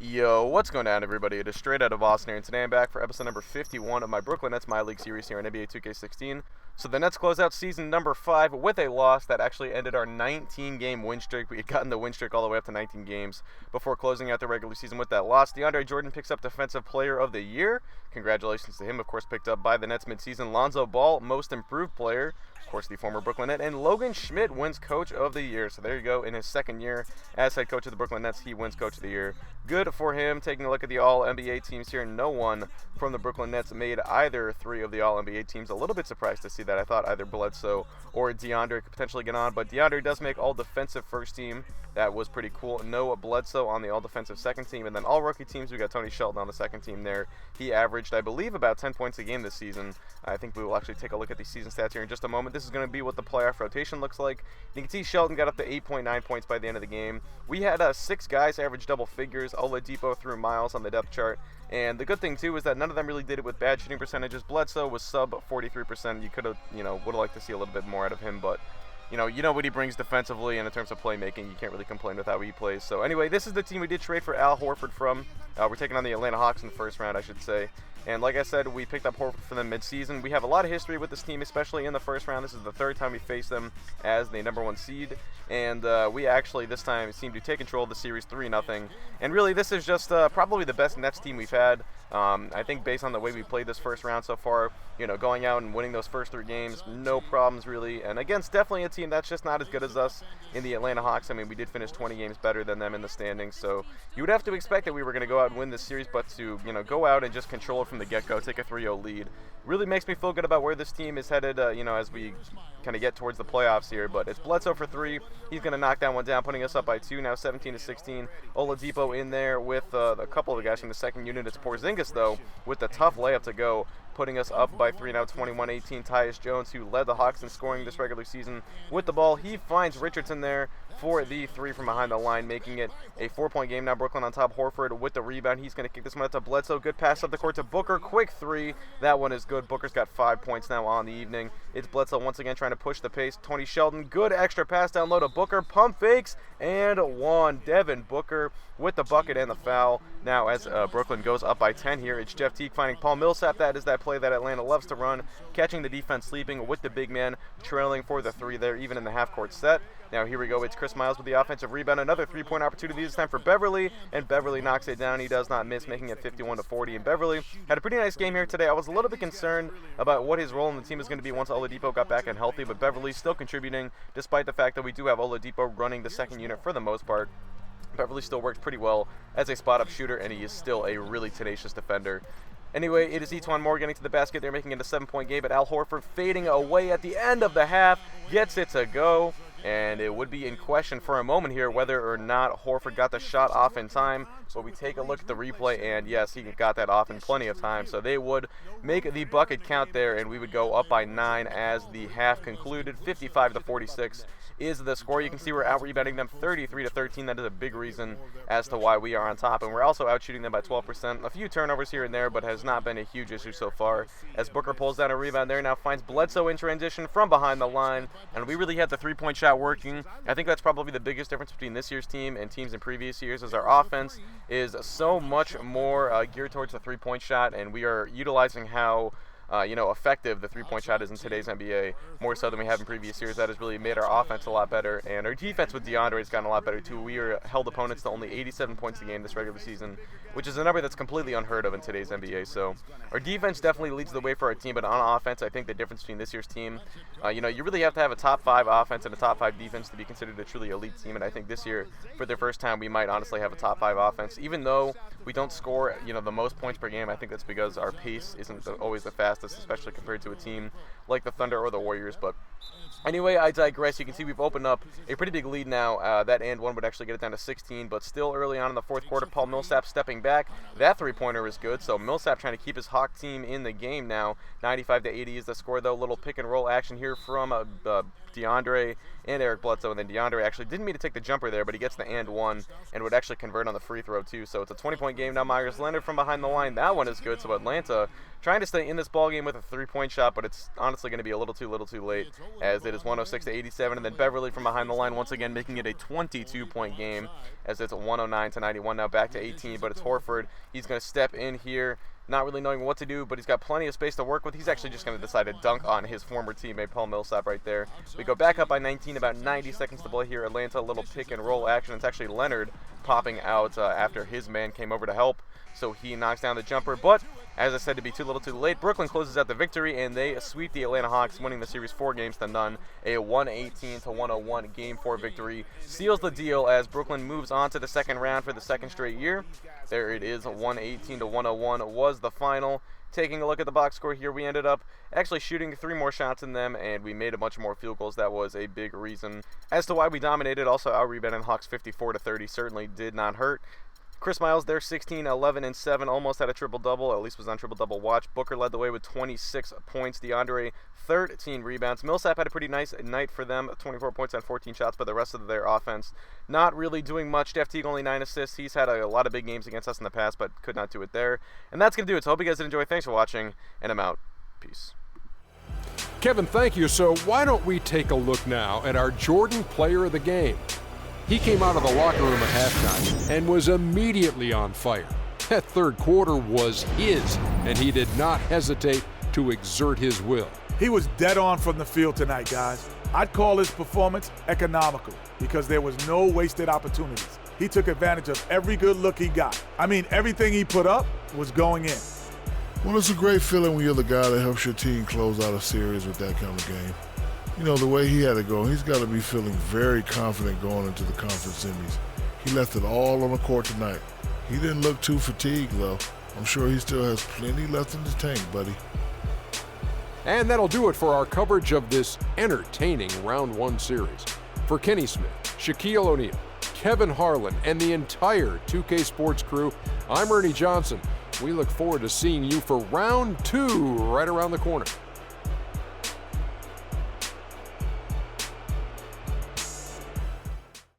Yo, what's going on, everybody? It is Straight Out of Boston here, and today I'm back for episode number 51 of my Brooklyn Nets MyLeague series here on NBA 2K16. So the Nets close out season number 5 with a loss that actually ended our 19-game win streak. We had gotten the win streak all the way up to 19 games before closing out the regular season with that loss. DeAndre Jordan picks up Defensive Player of the Year. Congratulations to him, of course, picked up by the Nets midseason. Lonzo Ball, Most Improved Player. Of course, the former Brooklyn Net, and Logan Schmidt wins Coach of the Year. So there you go. In his second year as head coach of the Brooklyn Nets, he wins Coach of the Year. Good for him. Taking a look at the All-NBA teams here, no one from the Brooklyn Nets made either 3 of the All-NBA teams. A little bit surprised to see that. I thought either Bledsoe or DeAndre could potentially get on, but DeAndre does make All-Defensive first team. That was pretty cool. No Bledsoe on the All-Defensive second team, and then all-rookie teams, we got Tony Shelton on the second team there. He averaged, I believe, about 10 points a game this season. I think we will actually take a look at the season stats here in just a moment. This is going to be what the playoff rotation looks like. You can see Shelton got up to 8.9 points by the end of the game. We had 6 guys average double figures. Oladipo threw Miles on the depth chart. And the good thing, too, is that none of them really did it with bad shooting percentages. Bledsoe was sub 43%. You could have, would have liked to see a little bit more out of him, but you know what he brings defensively, and in terms of playmaking, you can't really complain with how he plays. So anyway, this is the team we did trade for Al Horford from. We're taking on the Atlanta Hawks in the first round, I should say. And like I said, we picked up Horford for them mid-season. We have a lot of history with this team, especially in the first round. This is the 3rd time we faced them as the number 1 seed. And we actually, this time, seem to take control of the series 3-0. And really, this is just probably the best Nets team we've had. I think based on the way we played this first round so far, going out and winning those first 3 games, no problems really. And against definitely a team that's just not as good as us in the Atlanta Hawks. I mean, we did finish 20 games better than them in the standings. So you would have to expect that we were going to go out and win this series, but to, go out and just control it from the get-go, take a 3-0 lead, really makes me feel good about where this team is headed, as we kind of get towards the playoffs here. But it's Bledsoe for 3. He's going to knock that one down, putting us up by 2, now 17-16. Oladipo in there with a couple of the guys from the second unit. It's Porzingis, though, with the tough layup to go, putting us up by 3 now, 21-18. Tyus Jones, who led the Hawks in scoring this regular season with the ball, he finds Richardson there for the 3 from behind the line, making it a 4-point game. Now Brooklyn on top. Horford with the rebound. He's going to kick this one out to Bledsoe. Good pass up the court to Booker. Quick 3. That one is good. Booker's got 5 points now on the evening. It's Bledsoe once again trying to push the pace. Tony Shelton, good extra pass down low to Booker. Pump fakes and 1. Devin Booker with the bucket and the foul. Now as Brooklyn goes up by 10 here, it's Jeff Teague finding Paul Millsap. That is that play that Atlanta loves to run, catching the defense sleeping with the big man, trailing for the 3 there, even in the half-court set. Now here we go. It's Chris Miles with the offensive rebound. Another 3-point opportunity this time for Beverly, and Beverly knocks it down. He does not miss, making it 51-40. And Beverly had a pretty nice game here today. I was a little bit concerned about what his role in the team is going to be once Oladipo got back and healthy, but Beverly's still contributing, despite the fact that we do have Oladipo running the second unit for the most part. Beverly still works pretty well as a spot-up shooter, and he is still a really tenacious defender. Anyway, it is Etuan Moore getting to the basket. They're making it a 7-point game, but Al Horford fading away at the end of the half gets it to go. And it would be in question for a moment here whether or not Horford got the shot off in time. But we take a look at the replay, and yes, he got that off in plenty of time. So they would make the bucket count there, and we would go up by 9 as the half concluded. 55-46 is the score. You can see we're out-rebounding them 33-13. That is a big reason as to why we are on top. And we're also out-shooting them by 12%. A few turnovers here and there, but has not been a huge issue so far. As Booker pulls down a rebound there, now finds Bledsoe in transition from behind the line. And we really had the 3-point shot working. I think that's probably the biggest difference between this year's team and teams in previous years, is our offense is so much more geared towards the 3-point shot, and we are utilizing how effective the 3-point shot is in today's NBA, more so than we have in previous years. That has really made our offense a lot better, and our defense with DeAndre has gotten a lot better too. We are held opponents to only 87 points a game this regular season, which is a number that's completely unheard of in today's NBA. So our defense definitely leads the way for our team, but on offense, I think the difference between this year's team, you really have to have a top 5 offense and a top 5 defense to be considered a truly elite team. And I think this year, for the first time, we might honestly have a top 5 offense, even though we don't score, the most points per game. I think that's because our pace isn't always the fastest, especially compared to a team like the Thunder or the Warriors. But anyway, I digress. You can see we've opened up a pretty big lead now. That and one would actually get it down to 16, but still early on in the fourth quarter, Paul Millsap stepping back. That 3-pointer is good, so Millsap trying to keep his Hawk team in the game now. 95-80 is the score, though. Little pick-and-roll action here from DeAndre and Eric Bledsoe, and then DeAndre actually didn't mean to take the jumper there, but he gets the and one and would actually convert on the free throw too. So it's a 20-point game now. Myers Leonard from behind the line. That one is good. So Atlanta trying to stay in this ball game with a 3-point shot, but it's honestly going to be a little too late. as it is 106-87, and then Beverly from behind the line once again making it a 22-point game as it's 109-91. Now back to 18, but it's Horford. He's going to step in here, not really knowing what to do, but he's got plenty of space to work with. He's actually just going to decide to dunk on his former teammate Paul Millsap right there. We go back up by 19, about 90 seconds to play here. Atlanta, a little pick and roll action. It's actually Leonard popping out after his man came over to help, so he knocks down the jumper. But as I said, to be too little too late, Brooklyn closes out the victory, and they sweep the Atlanta Hawks, winning the series 4-0. A 118-101 Game 4 victory seals the deal as Brooklyn moves on to the second round for the second straight year. There it is, 118-101 was the final. Taking a look at the box score here, we ended up actually shooting 3 more shots than them, and we made a bunch more field goals. That was a big reason as to why we dominated. Also, our rebounding Hawks 54-30 certainly did not hurt. Chris Miles there, 16, 11, and 7, almost had a triple-double, at least was on triple-double watch. Booker led the way with 26 points. DeAndre, 13 rebounds. Millsap had a pretty nice night for them, 24 points on 14 shots, but the rest of their offense not really doing much. Jeff Teague only 9 assists. He's had a lot of big games against us in the past, but could not do it there. And that's going to do it. So hope you guys did enjoy. Thanks for watching, and I'm out. Peace. Kevin, thank you. So why don't we take a look now at our Jordan Player of the Game. He came out of the locker room at halftime and was immediately on fire. That third quarter was his, and he did not hesitate to exert his will. He was dead on from the field tonight, guys. I'd call his performance economical because there was no wasted opportunities. He took advantage of every good look he got. I mean, everything he put up was going in. Well, it's a great feeling when you're the guy that helps your team close out a series with that kind of game. You know, the way he had to go, he's got to be feeling very confident going into the conference semis. He left it all on the court tonight. He didn't look too fatigued, though. I'm sure he still has plenty left in the tank, buddy. And that'll do it for our coverage of this entertaining Round 1 series. For Kenny Smith, Shaquille O'Neal, Kevin Harlan, and the entire 2K Sports crew, I'm Ernie Johnson. We look forward to seeing you for Round 2 right around the corner.